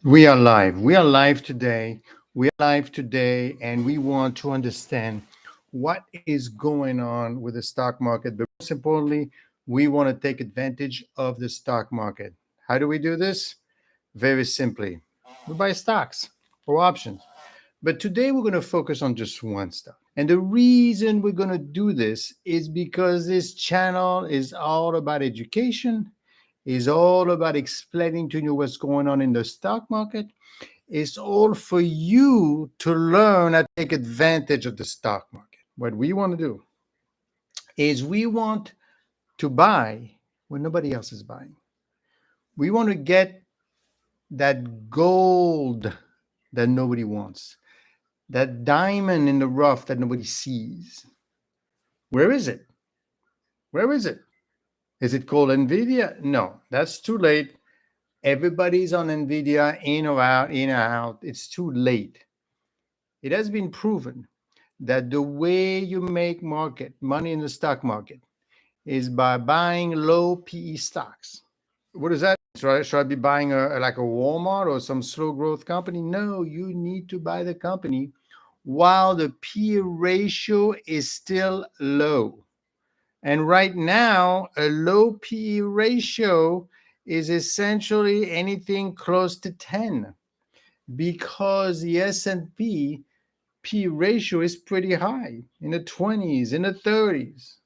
We are live. We are live today. We are live today, and we want to understand what is going on with the stock market. But most importantly, we want to take advantage of the stock market. How do we do this? Very simply, we buy stocks or options. But today we're going to focus on just one stock. And the reason we're going to do this is because this channel is all about education, is all about explaining to you what's going on in the stock market. It's all for you to learn and take advantage of the stock market. What we want to do is we want to buy when nobody else is buying. We want to get that gold that nobody wants, that diamond in the rough that nobody sees. Where is it? Where is it? Is it called Nvidia? No, that's too late. Everybody's on Nvidia, in or out, in or out. It's too late. It has been proven that the way you make money in the stock market is by buying low PE stocks. What does that mean? Should I be buying like a Walmart or some slow growth company? No, you need to buy the company while the PE ratio is still low. And right now, a low PE ratio is essentially anything close to 10 because the S&P P ratio is pretty high, in the 20s, in the 30s.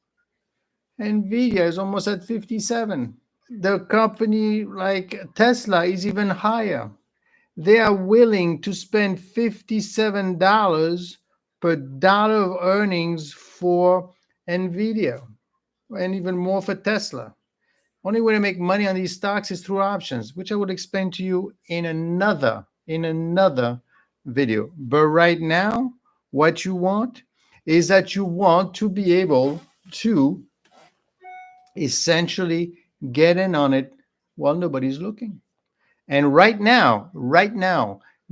Nvidia is almost at 57. The company like Tesla is even higher. They are willing to spend $57 per dollar of earnings for Nvidia, and even more for Tesla. Only way to make money on these stocks is through options, which I will explain to you in another video. But right now, what you want is that you want to be able to essentially get in on it while nobody's looking. And right now,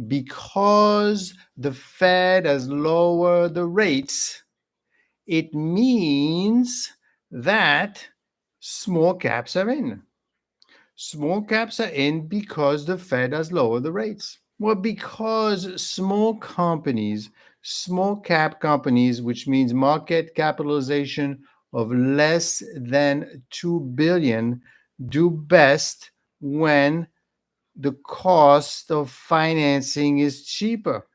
because the Fed has lowered the rates, it means that small caps are in. Small caps are in because the Fed has lowered the rates. Well, because small cap companies, which means market capitalization of less than 2 billion, do best when the cost of financing is cheaper.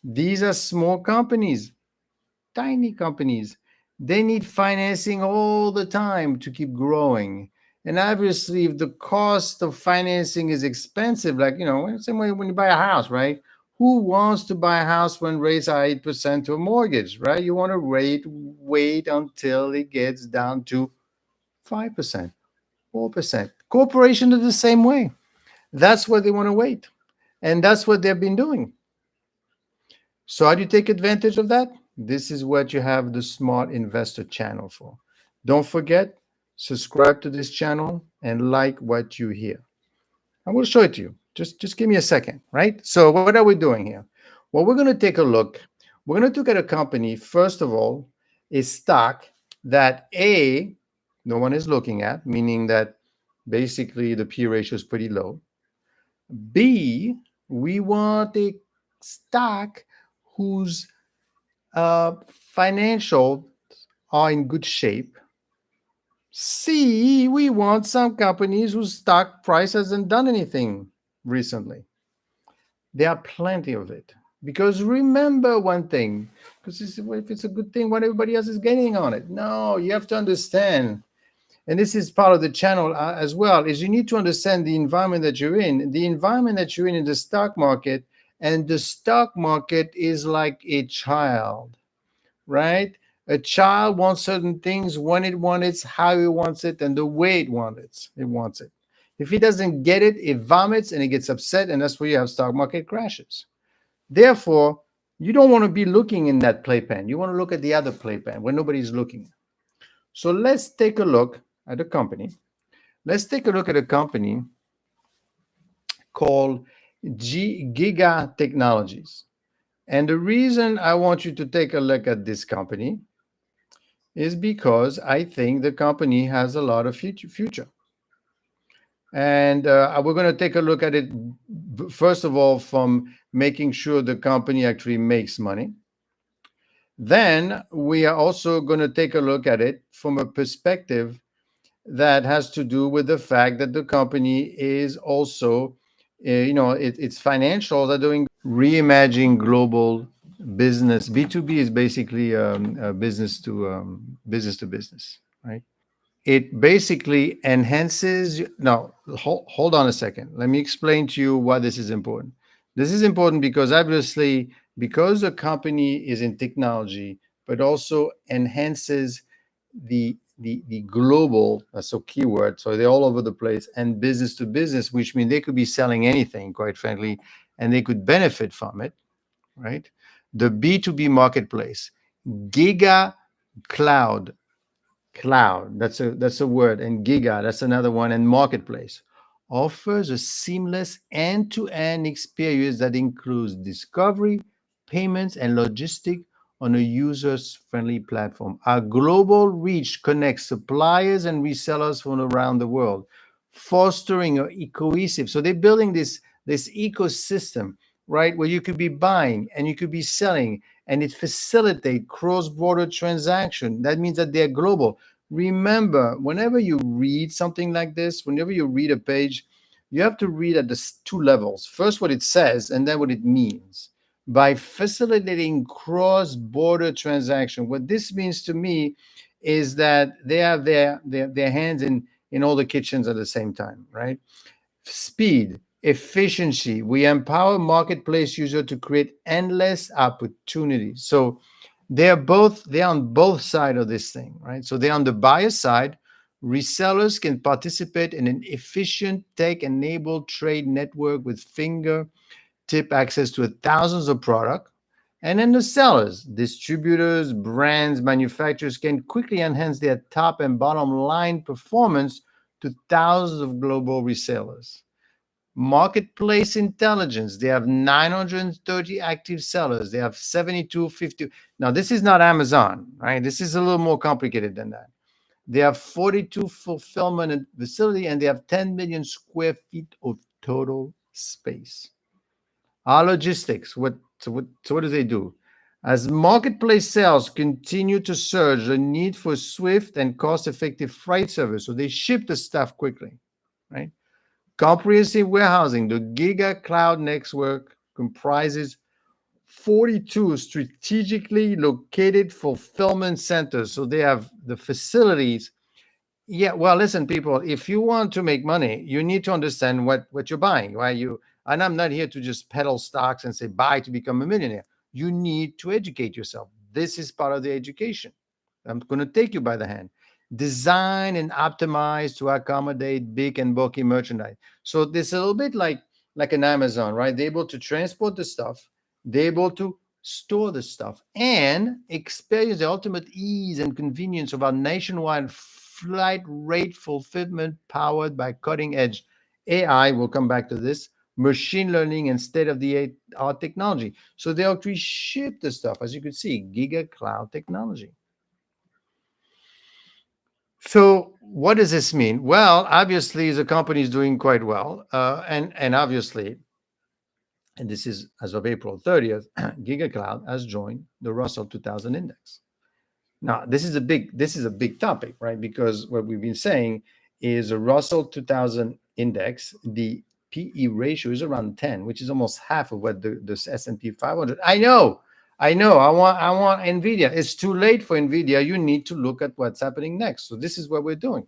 These are small companies, tiny companies. They need financing all the time to keep growing. And obviously, if the cost of financing is expensive, like, same way when you buy a house, right? Who wants to buy a house when rates are 8% to a mortgage, right? You want to wait until it gets down to 5%, 4%. Corporations are the same way. That's where they want to wait. And that's what they've been doing. So how do you take advantage of that? This is what you have the Smart Investor channel for. Don't forget, subscribe to this channel and like what you hear. I will show it to you. Just give me a second, right? So what are we doing here? Well, we're going to take a look. We're going to look at a company, first of all, a stock that no one is looking at, meaning that basically the P ratio is pretty low. B, we want a stock whose financial are in good shape. C, we want some companies whose stock price hasn't done anything recently. There are plenty of it. Because remember one thing, because if it's a good thing, what everybody else is gaining on it. No, you have to understand, and this is part of the channel as well, is you need to understand the environment that you're in. The environment that you're in the stock market, and the stock market is like a child, right? A child wants certain things when it wants it, how it wants it, and the way it wants it. It wants it. If it doesn't get it, it vomits and it gets upset, and that's where you have stock market crashes. Therefore, you don't want to be looking in that playpen. You want to look at the other playpen where nobody's looking. So let's take a look at a company. Let's take a look at a company called Giga Technologies. And the reason I want you to take a look at this company is because I think the company has a lot of future. And we're going to take a look at it, first of all, from making sure the company actually makes money. Then we are also going to take a look at it from a perspective that has to do with the fact that the company is also, its financials are doing reimagining global business. B2B is basically business to business, right? It basically enhances. No, hold on a second. Let me explain to you why this is important. This is important because obviously, because the company is in technology, but also enhances the global, that's a keyword, so they're all over the place, and business to business, which means they could be selling anything, quite frankly, and they could benefit from it, right? The B2B marketplace, giga cloud cloud, that's a word, and giga, that's another one, and marketplace offers a seamless end-to-end experience that includes discovery, payments, and logistic on a user's friendly platform. Our global reach connects suppliers and resellers from around the world, fostering a cohesive. So they're building this ecosystem, right, where you could be buying and you could be selling, and it facilitates cross-border transaction. That means that they're global. Remember, whenever you read something like this, whenever you read a page, you have to read at the two levels. First, what it says, and then what it means. By facilitating cross-border transaction, what this means to me is that they have their hands in all the kitchens at the same time, right? Speed, efficiency. We empower marketplace user to create endless opportunities. So they're on both sides of this thing, right? So they're on the buyer side. Resellers can participate in an efficient tech-enabled trade network with fingertip access to thousands of products. And then the sellers, distributors, brands, manufacturers can quickly enhance their top and bottom line performance to thousands of global resellers. Marketplace intelligence. They have 930 active sellers. They have 7250. Now, this is not Amazon, right? This is a little more complicated than that. They have 42 fulfillment and facility, and they have 10 million square feet of total space. Our logistics. What do they do? As marketplace sales continue to surge, the need for swift and cost-effective freight service. So they ship the stuff quickly, right? Comprehensive warehousing. The Giga Cloud Network comprises 42 strategically located fulfillment centers. So they have the facilities. Yeah, well, listen, people, if you want to make money, you need to understand what you're buying, right? And I'm not here to just peddle stocks and say buy to become a millionaire. You need to educate yourself. This is part of the education. I'm going to take you by the hand. Design and optimize to accommodate big and bulky merchandise. So this a little bit like an Amazon, right? They're able to transport the stuff, they're able to store the stuff, and experience the ultimate ease and convenience of our nationwide flight rate fulfillment powered by cutting edge AI. We'll come back to this. Machine learning and state of the art technology. So they actually ship the stuff, as you can see, Giga Cloud technology. So what does this mean? Well, obviously, the company is doing quite well, and obviously, and this is as of April 30th, Giga Cloud has joined the Russell 2000 index. Now, this is a big topic, right? Because what we've been saying is a Russell 2000 index, the PE ratio is around 10, which is almost half of what the S&P 500. I know. I want Nvidia. It's too late for Nvidia. You need to look at what's happening next. So this is what we're doing.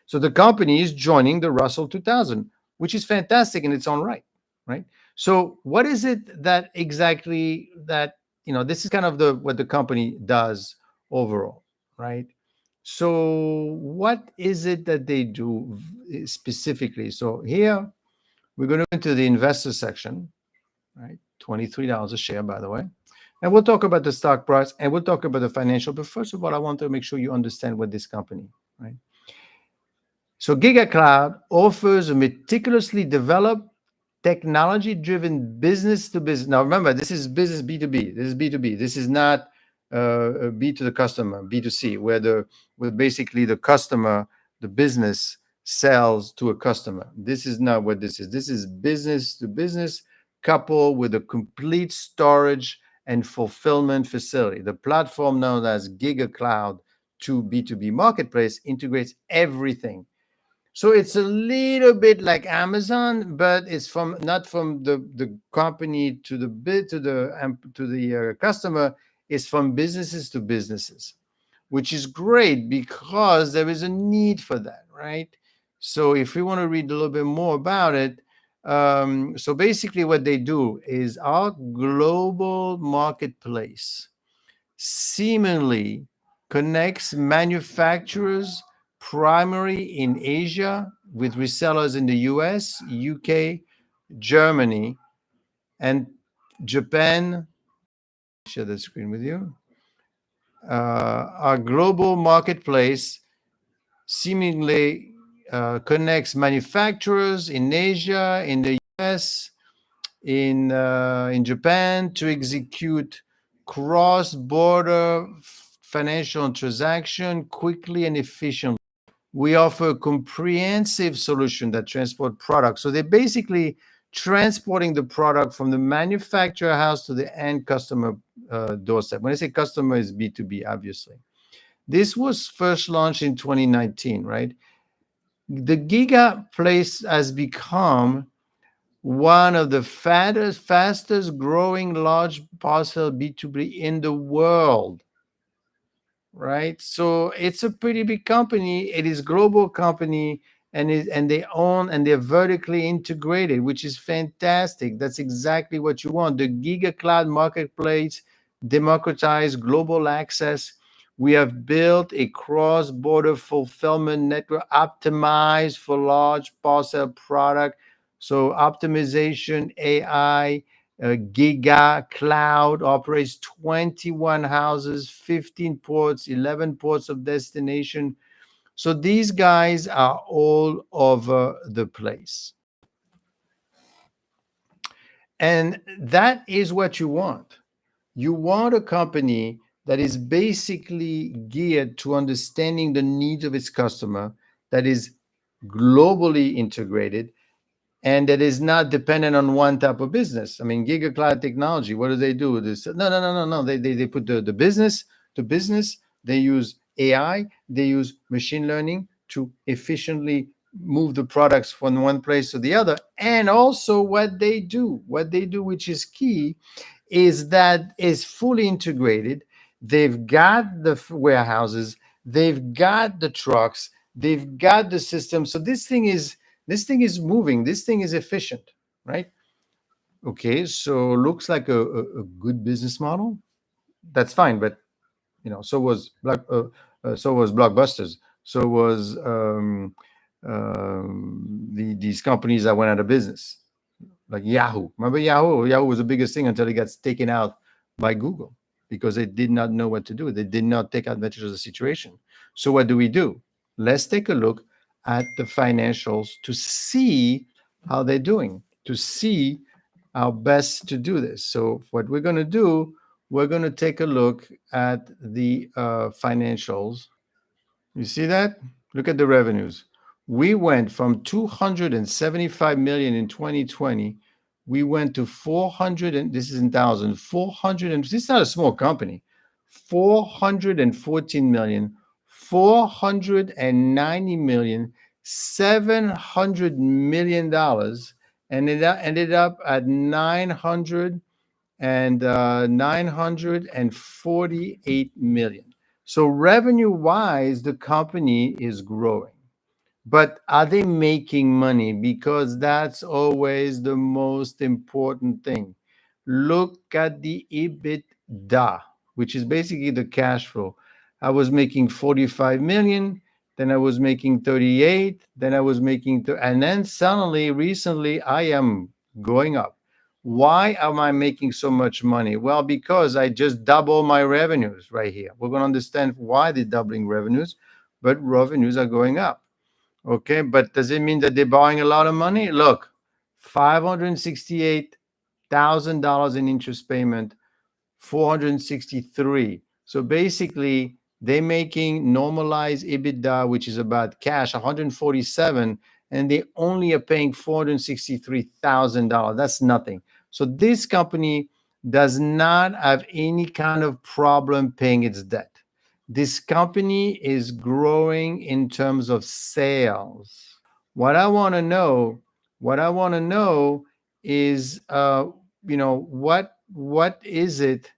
So the company is joining the Russell 2000, which is fantastic in its own right, right? So what is it that exactly that, this is kind of what the company does overall, right? So what is it that they do specifically? So here we're going to go into the investor section, right? $23 a share, by the way. And we'll talk about the stock price and we'll talk about the financial. But first of all, I want to make sure you understand what this company, right? So GigaCloud offers a meticulously developed, technology-driven business to business. Now, remember, this is business B2B. This is B2B. This is not B to the customer, B2C, where basically the customer, the business, sells to a customer. This is not what this is. This is business to business coupled with a complete storage and fulfillment facility. The platform known as GigaCloud to B2B marketplace integrates everything. So it's a little bit like Amazon, but it's from not from the company to the bit to the customer. It's from businesses to businesses, which is great because there is a need for that, right? So if we want to read a little bit more about it, so basically what they do is our global marketplace seemingly connects manufacturers primary in Asia with resellers in the US, UK, Germany, and Japan. Share the screen with you. Our global marketplace seemingly connects manufacturers in Asia, in the US, in Japan to execute cross-border financial transaction quickly and efficiently. We offer a comprehensive solution that transport products. So they're basically transporting the product from the manufacturer house to the end customer doorstep. When I say customer, is B2B, obviously. This was first launched in 2019, right? The Giga Place has become one of the fastest growing large parcel B2B in the world, right? So it's a pretty big company. It is global company, and they own and they're vertically integrated, which is fantastic. That's exactly what you want. The Giga Cloud Marketplace democratize global access. We have built a cross-border fulfillment network optimized for large parcel product. So optimization, AI, Giga Cloud operates 21 houses, 15 ports, 11 ports of destination. So these guys are all over the place. And that is what you want. You want a company that is basically geared to understanding the needs of its customer, that is globally integrated, and that is not dependent on one type of business. I mean, Giga Cloud Technology, what do they do? This, no, no, no, no, no. They put the business to business. They use AI. They use machine learning to efficiently move the products from one place to the other. And also what they do, which is key, is that is fully integrated. They've got the warehouses. They've got the trucks. They've got the system. So this thing is moving. This thing is efficient, right? Okay, so looks like a good business model. That's fine, but so was Blockbusters. So was these companies that went out of business, like Yahoo. Remember Yahoo? Yahoo was the biggest thing until it got taken out by Google because they did not know what to do. They did not take advantage of the situation. So what do? Let's take a look at the financials to see how they're doing, to see how best to do this. So what we're going to do, we're going to take a look at the financials. You see that? Look at the revenues. We went from 275 million in 2020. We went to 400, and this is in thousand, 400, and this is not a small company. 414 million, 490 million, $700 million, and it ended up at 900 and 948 million. So revenue wise, the company is growing. But are they making money? Because that's always the most important thing. Look at the EBITDA, which is basically the cash flow. I was making 45 million, then I was making 38, then I was making, and then suddenly, recently, I am going up. Why am I making so much money? Well, because I just double my revenues right here. We're going to understand why they're doubling revenues, but revenues are going up. Okay, but does it mean that they're borrowing a lot of money? Look, $568,000 in interest payment, 463. So basically, They're making normalized EBITDA, which is about cash, 147, and they only are paying $463,000. That's nothing. So this company does not have any kind of problem paying its debt. This company is growing in terms of sales. What I want to know, what I want to know is, what is it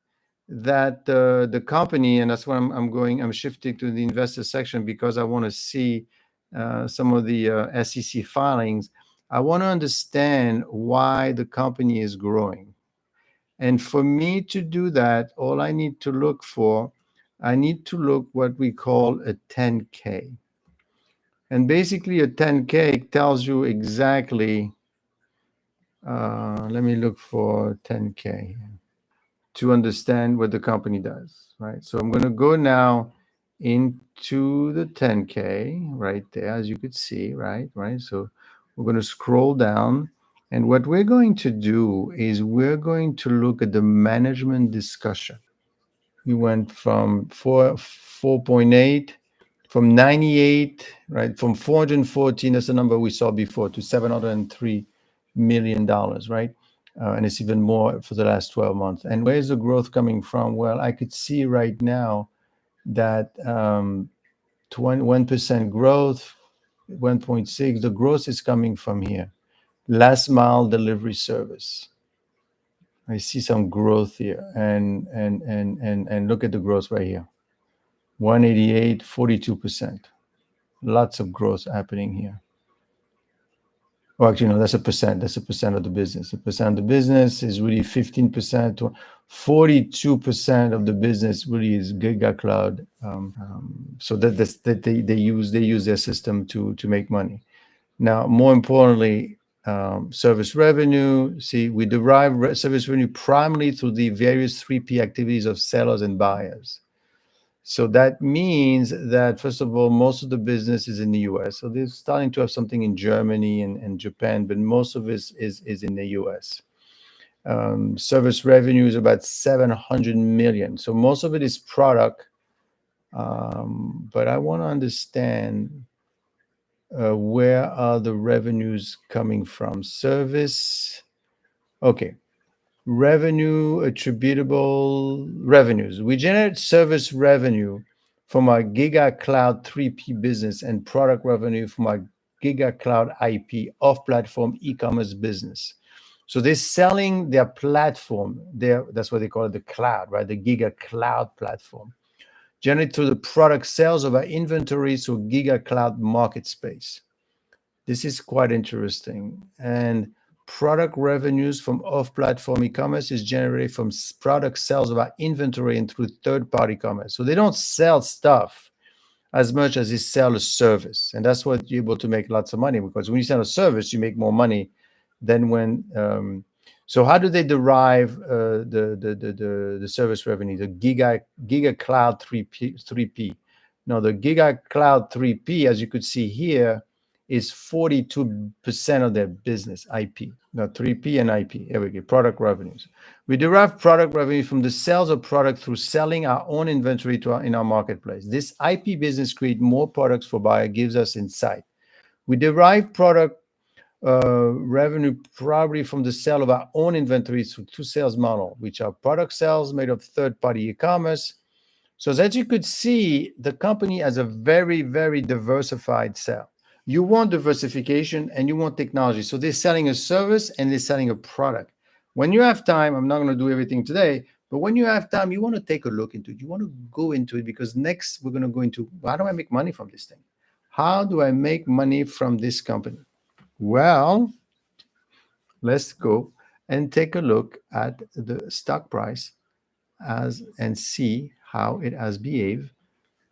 that the company, and that's what I'm shifting to the investor section because I want to see some of the SEC filings. I want to understand why the company is growing. And for me to do that, all I need to look for, I need to look what we call a 10K. And basically a 10K tells you exactly, let me look for 10K to understand what the company does, right? So I'm going to go now into the 10K right there, as you could see, right? So we're going to scroll down. And what we're going to do is we're going to look at the management discussion. We went from 4.8, from 98, right? From 414, that's the number we saw before, to $703 million, right? And it's even more for the last 12 months. And where's the growth coming from? Well, I could see right now that 1% growth, 1.6, the growth is coming from here. Last mile delivery service. I see some growth here, and look at the growth right here. 188, 42%. Lots of growth happening here. Well, actually, no, that's a percent. That's a percent of the business. The percent of the business is really 15% to 42% of the business really is Giga Cloud. So that they use their system to make money. Now, more importantly, service revenue. See, we derive service revenue primarily through the various 3P activities of sellers and buyers. So that means that, first of all, most of the business is in the US. So they're starting to have something in Germany and Japan, but most of it is in the US. Service revenue is about 700 million. So most of it is product. But I want to understand where are the revenues coming from? Service. Okay. Revenue, attributable revenues. We generate service revenue from our Giga Cloud 3P business and product revenue from our Giga Cloud IP off-platform e-commerce business. So they're selling their platform. That's what they call it, the cloud, right? The Giga Cloud platform. Generate through the product sales of our inventory, so Giga Cloud market space. This is quite interesting. And product revenues from off-platform e-commerce is generated from product sales of our inventory and through third-party commerce. So they don't sell stuff as much as they sell a service. And that's what you're able to make lots of money, because when you sell a service, you make more money than when... so how do they derive the service revenue? The Giga Cloud 3P. Now, the Giga Cloud 3P, as you could see here, is 42% of their business, IP. Now, 3P and IP. Here we go, product revenues. We derive product revenue from the sales of product through selling our own inventory in our marketplace. This IP business creates more products for buyer, gives us insight. We derive product revenue probably from the sale of our own inventory through two sales model, which are product sales made of third-party e-commerce. So as you could see, the company has a very, very diversified sale. You want diversification and you want technology. So they're selling a service and they're selling a product. When you have time, I'm not going to do everything today, but when you have time, you want to take a look into it. You want to go into it, because next we're going to go into, how do I make money from this thing? How do I make money from this company? Well, let's go and take a look at the stock price and see how it has behaved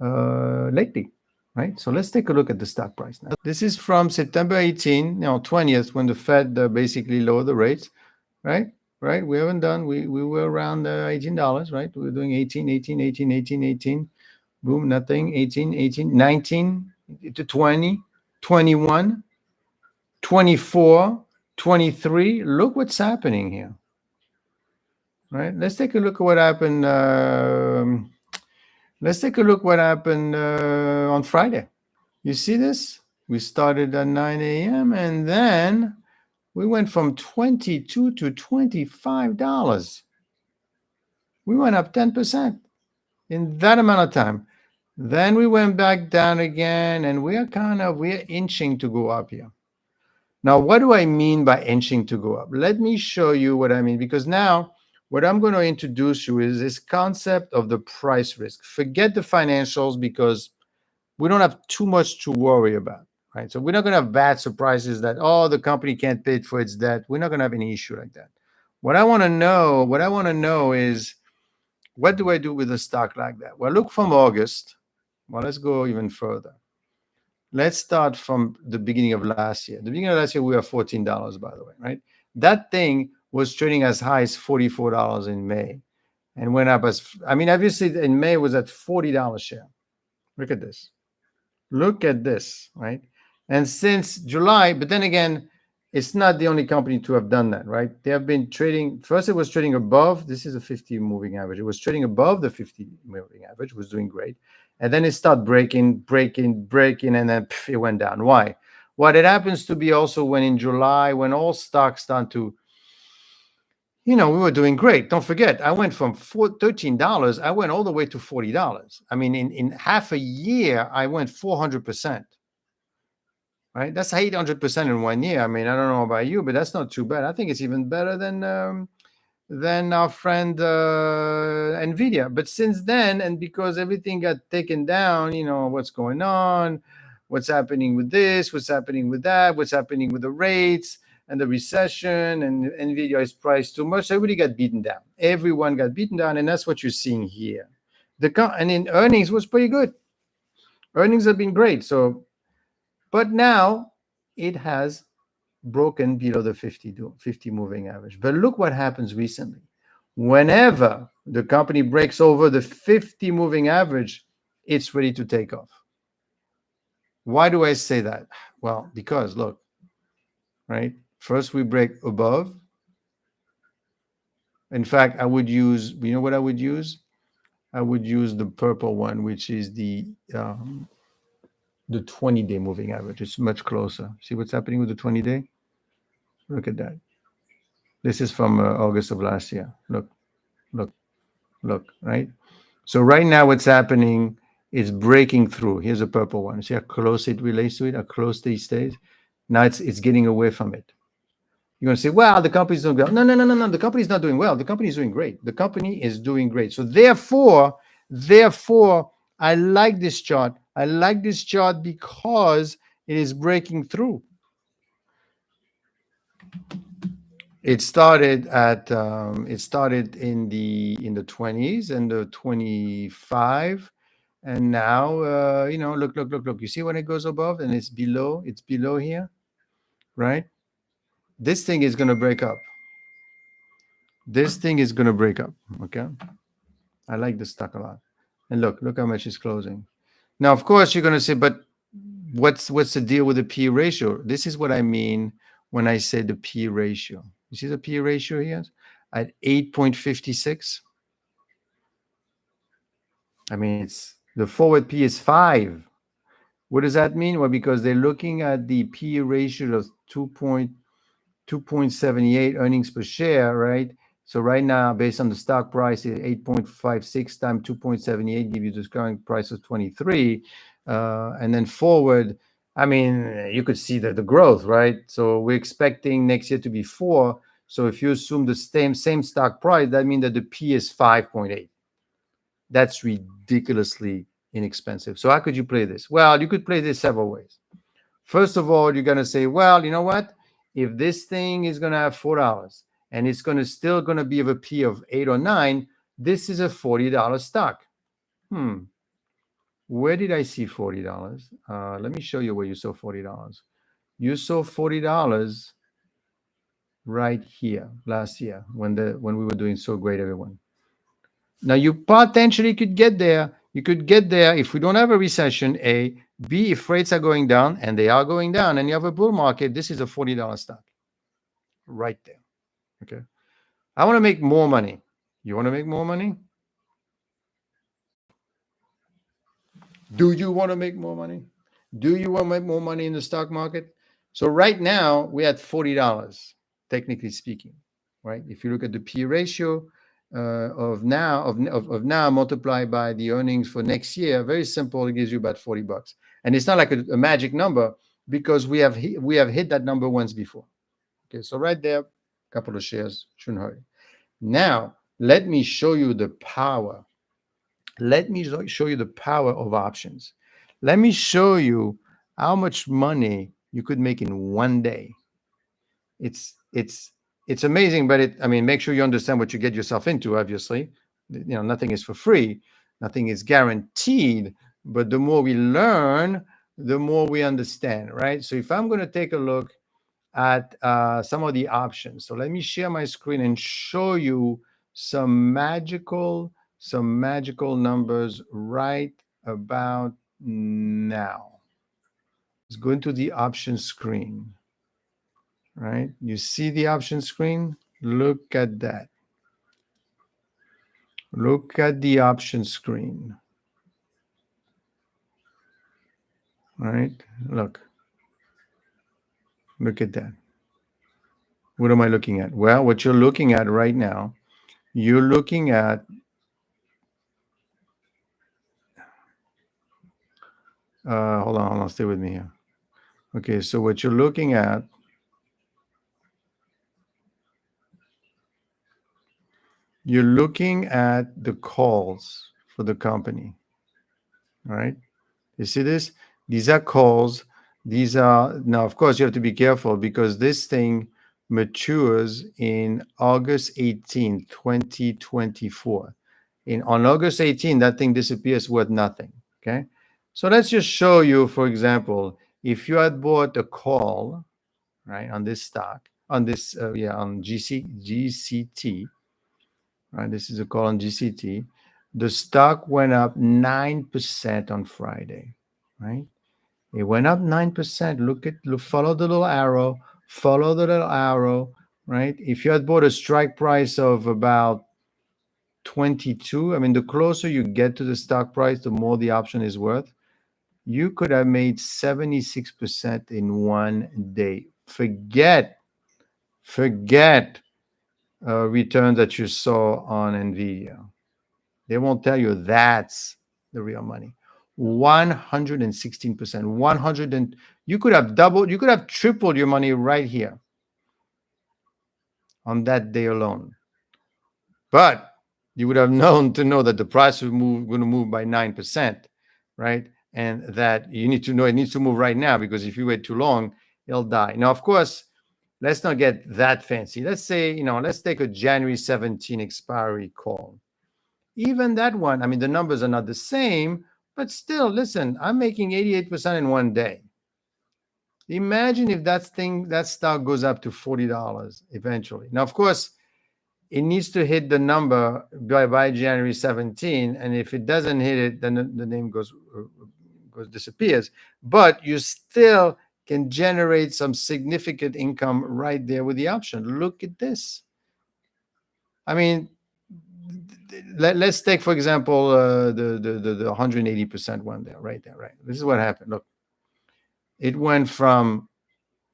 lately, right? So let's take a look at the stock price now. This is from September 18, 20th, when the Fed basically lowered the rates, right? Right? We haven't done, we were around $18, right? We were doing 18, 18, 18, 18, 18. Boom, nothing. 18, 18, 19 to 20, 21. 24, 23. Look what's happening here, right? Let's take a look at what happened Let's take a look what happened on Friday. You see this? We started at 9 a.m. and then we went from 22 to $25. We went up 10% in that amount of time. Then we went back down again, and we're inching to go up here. Now, what do I mean by inching to go up? Let me show you what I mean, because now what I'm going to introduce you is this concept of the price risk. Forget the financials because we don't have too much to worry about, right? So we're not going to have bad surprises that, oh, the company can't pay for its debt. We're not going to have any issue like that. What I want to know is, what do I do with a stock like that? Well, look from August. Well, let's go even further. Let's start from the beginning of last year. The beginning of last year, we were $14, by the way, right? That thing was trading as high as $44 in May and went up as, I mean, obviously in May it was at $40 share. Look at this. Look at this, right? And since July, but then again, it's not the only company to have done that, right? They have been trading. First, it was trading above. This is a 50 moving average. It was trading above the 50 moving average, was doing great. And then it started breaking, and then it went down. Why? What it happens to be also when in July, when all stocks start to, we were doing great. Don't forget, I went from $13, I went all the way to $40. I mean, in half a year, I went 400%. Right? That's 800% in 1 year. I mean, I don't know about you, but that's not too bad. I think it's even better than our friend Nvidia. But since then, and because everything got taken down, what's going on, what's happening with this, what's happening with that, what's happening with the rates and the recession, and Nvidia is priced too much. Everybody got beaten down. Everyone got beaten down, and that's what you're seeing here. And in earnings was pretty good. Earnings have been great. So, but now it has broken below the 50 moving average. But look what happens recently. Whenever the company breaks over the 50 moving average, it's ready to take off. Why do I say that? Well, because look, right? First we break above. In fact, I would use, you know what I would use? I would use the purple one, which is the 20-day moving average. It's much closer. See what's happening with the 20-day? Look at that. This is from August of last year. Look, look, right? So right now what's happening is breaking through. Here's a purple one. See how close it relates to it, how close it stays? Now it's getting away from it. You're going to say, well, the company's doing well. No. The company's not doing well. The company is doing great. The company is doing great. So therefore, I like this chart. I like this chart because it is breaking through. It started in the 20s and the 25, and now look. You see when it goes above and it's below here, right? This thing is going to break up. Okay, I like this stock a lot. And look how much it's closing. Now, of course, you're going to say, but what's the deal with the P ratio? This is what I mean when I say the P ratio. You see the P ratio here at 8.56. I mean, it's the forward P is 5. What does that mean? Well, because they're looking at the P ratio of 2.78 earnings per share, right? So right now, based on the stock price, 8.56 times 2.78 give you the current price of 23. And then forward, I mean, you could see the growth, right? So we're expecting next year to be 4. So if you assume the same stock price, that means that the P is 5.8. That's ridiculously inexpensive. So how could you play this? Well, you could play this several ways. First of all, you're going to say, well, you know what? If this thing is going to have $4 and it's still going to be of a P of 8 or 9, this is a $40 stock. Where did I see $40? Let me show you where you saw $40. You saw $40 right here last year when we were doing so great, everyone. Now you potentially could get there. You could get there if we don't have a recession, A. B, if rates are going down, and they are going down, and you have a bull market, this is a $40 stock right there. Okay. I want to make more money. You want to make more money? Do you want to make more money? Do you want to make more money in the stock market? So right now we're at $40, technically speaking, right? If you look at the P ratio of now multiplied by the earnings for next year, very simple, it gives you about $40. And it's not like a magic number because we have hit that number once before. Okay, so right there, a couple of shares shouldn't hurt you. Now let me show you the power. Let me show you the power of options. Let me show you how much money you could make in one day. It's it's it's amazing, but I mean, make sure you understand what you get yourself into. Obviously, nothing is for free, nothing is guaranteed. But the more we learn, the more we understand, right? So if I'm going to take a look at some of the options. So let me share my screen and show you some magical numbers right about now. Let's go into the option screen, right? You see the option screen? Look at that. Look at the option screen, right? Look at that. What am I looking at? Well, what you're looking at right now, you're looking at hold on, stay with me here. Okay, so what you're looking at, you're looking at the calls for the company, right? You see this? These are calls. These are, now, of course, you have to be careful because this thing matures in August 18, 2024. On August 18, that thing disappears worth nothing, okay? So let's just show you, for example, if you had bought a call, right, on this stock, on this, on GCT, right? This is a call on GCT. The stock went up 9% on Friday, right? It went up 9%. Follow the little arrow, right? If you had bought a strike price of about 22, I mean, the closer you get to the stock price, the more the option is worth. You could have made 76% in one day. Forget returns that you saw on Nvidia. They won't tell you that's the real money. 116%. 100 and you could have doubled, you could have tripled your money right here on that day alone. But you would have known that the price was going to move by 9%, right? And that you need to know it needs to move right now because if you wait too long, it'll die. Now, of course, let's not get that fancy. Let's say, let's take a January 17 expiry call. Even that one, I mean, the numbers are not the same, but still, listen, I'm making 88% in one day. Imagine if that stock goes up to $40 eventually. Now, of course, it needs to hit the number by January 17, and if it doesn't hit it, then the name disappears. But you still can generate some significant income right there with the option. Look at this. I mean, let's take, for example, the 180% one there, right there, right. This is what happened. Look, it went from,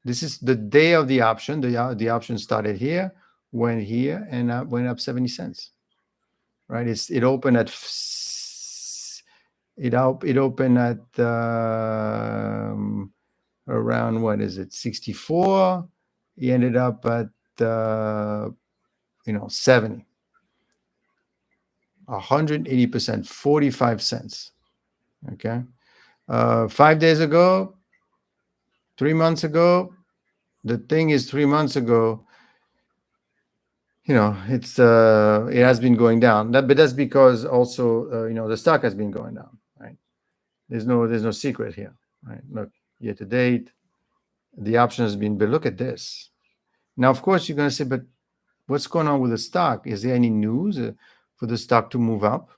this is the day of the option. The option started here, went here, and went up 70 cents. Right? It opened at around, what is it, 64. He ended up at 70. 180%, 45 cents. Okay. 5 days ago, 3 months ago, the thing is 3 months ago, it has been going down. But that's because also, the stock has been going down, right? There's no secret here, right? Look, year to date, the option has been, but look at this. Now, of course, you're going to say, but what's going on with the stock? Is there any news for the stock to move up?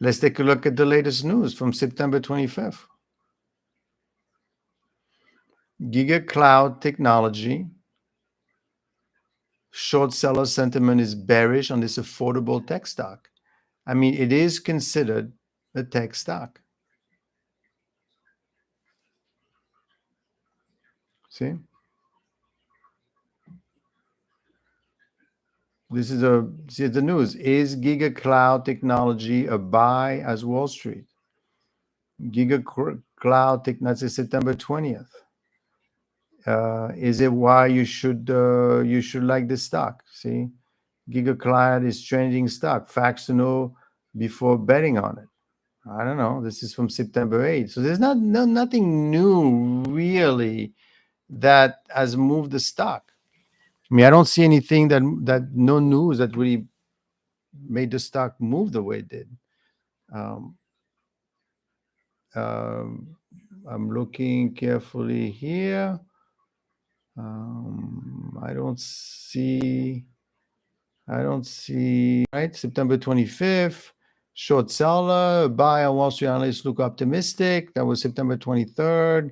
Let's take a look at the latest news from September 25th. Giga Cloud Technology. Short seller sentiment is bearish on this affordable tech stock. I mean, it is considered a tech stock. See, this is a see the news. Is Giga Cloud Technology a buy as Wall Street? Cloud Technology, September 20th. Is it why you should like this stock? See, Giga Cloud is trending stock. Facts to know before betting on it. I don't know. This is from September 8th. So there's nothing new really that has moved the stock. I mean, I don't see anything that no news that really made the stock move the way it did. Um, um, I'm looking carefully here. I don't see. I don't see. Right, September 25th. Short seller, buy on Wall Street analysts look optimistic. That was September 23rd.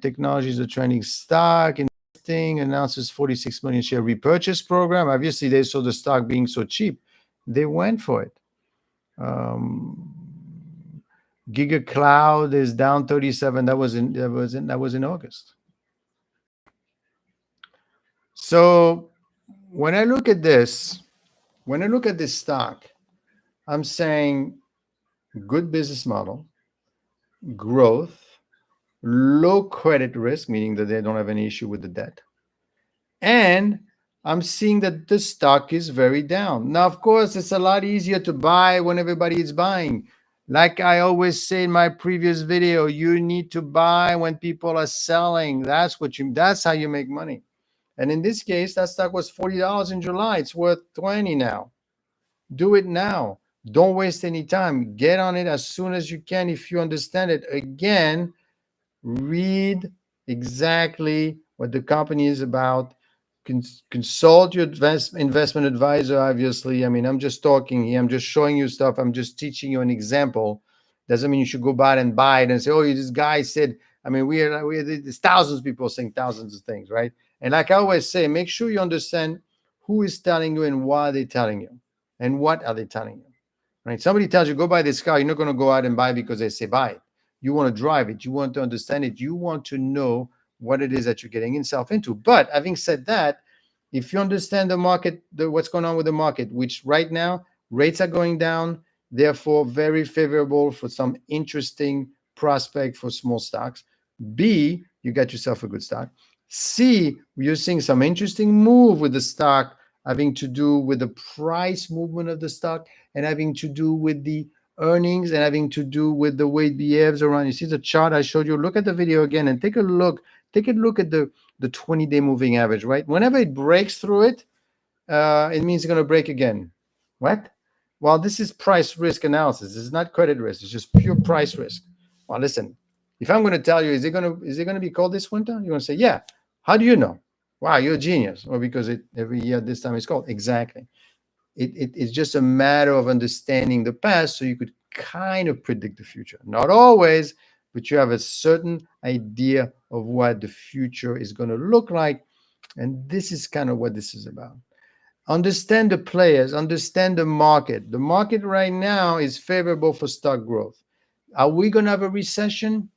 Technology is a trending stock. Investing announces 46 million share repurchase program. Obviously, they saw the stock being so cheap, they went for it. Giga Cloud is down 37. That was in August. So when I look at this, stock, I'm saying good business model, growth, low credit risk, meaning that they don't have any issue with the debt. And I'm seeing that the stock is very down. Now, of course, it's a lot easier to buy when everybody is buying. Like I always say in my previous video, you need to buy when people are selling. That's how you make money. And in this case, that stock was $40 in July. It's worth 20 now. Do it now. Don't waste any time. Get on it as soon as you can if you understand it. Again, read exactly what the company is about. Consult your investment advisor, obviously. I mean, I'm just talking here. I'm just showing you stuff. I'm just teaching you an example. Doesn't mean you should go by and buy it and say, oh, this guy said, I mean, there's thousands of people saying thousands of things, right? And like I always say, make sure you understand who is telling you and why they're telling you and what are they telling you, right? Somebody tells you, go buy this car. You're not going to go out and buy it because they say buy it. You want to drive it. You want to understand it. You want to know what it is that you're getting yourself into. But having said that, if you understand the market, what's going on with the market, which right now rates are going down, therefore very favorable for some interesting prospect for small stocks. B, you got yourself a good stock. C, you're seeing some interesting move with the stock having to do with the price movement of the stock and having to do with the earnings and having to do with the way it behaves around. You see the chart I showed you. Look at the video again and take a look. Take a look at the 20-day moving average, right? Whenever it breaks through it, it means it's going to break again. What? Well, this is price risk analysis. This is not credit risk. It's just pure price risk. Well, listen, if I'm going to tell you, is it going to be cold this winter? You're going to say, yeah. How do you know? Wow, you're a genius. Or because every year this time it's cold. Exactly. It's just a matter of understanding the past so you could kind of predict the future. Not always, but you have a certain idea of what the future is going to look like. And this is kind of what this is about. Understand the players, understand the market. The market right now is favorable for stock growth. Are we going to have a recession?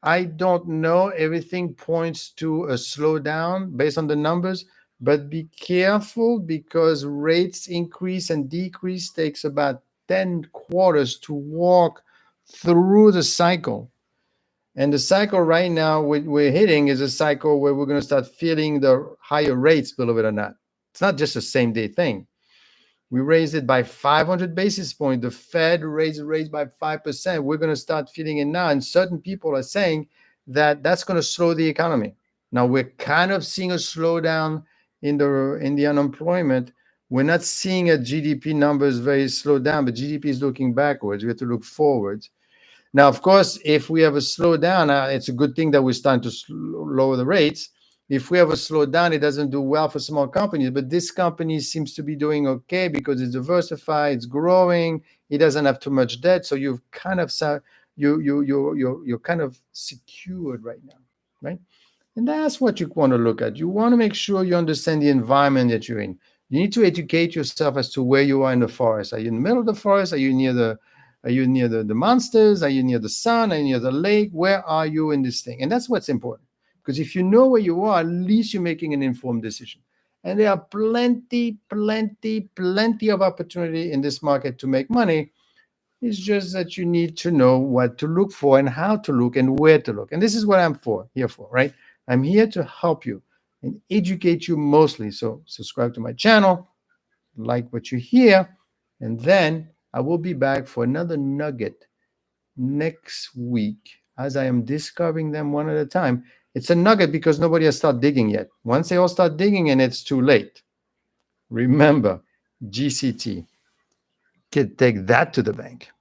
I don't know. Everything points to a slowdown based on the numbers, but be careful because rates increase and decrease takes about 10 quarters to walk through the cycle. And the cycle right now we're hitting is a cycle where we're going to start feeling the higher rates, believe it or not. It's not just a same day thing. We raised it by 500 basis points. The Fed raised by 5%. We're going to start feeling it now. And certain people are saying that that's going to slow the economy. Now we're kind of seeing a slowdown in the unemployment. We're not seeing a GDP numbers very slow down, but GDP is looking backwards. We have to look forwards. Now, of course, if we have a slowdown, it's a good thing that we're starting to lower the rates. If we have a slowdown, it doesn't do well for small companies. But this company seems to be doing okay because it's diversified, it's growing, it doesn't have too much debt. So you've kind of you're kind of secured right now, right? And that's what you want to look at. You want to make sure you understand the environment that you're in. You need to educate yourself as to where you are in the forest. Are you in the middle of the forest? Are you near the monsters? Are you near the sun? Are you near the lake? Where are you in this thing? And that's what's important. Because if you know where you are, at least you're making an informed decision. And there are plenty, plenty, plenty of opportunity in this market to make money. It's just that you need to know what to look for and how to look and where to look. And this is what I'm here for, right? I'm here to help you and educate you mostly. So subscribe to my channel, like what you hear, and then I will be back for another nugget next week as I am discovering them one at a time. It's a nugget because nobody has started digging yet. Once they all start digging, and it's too late. Remember, GCT. Kid, take that to the bank.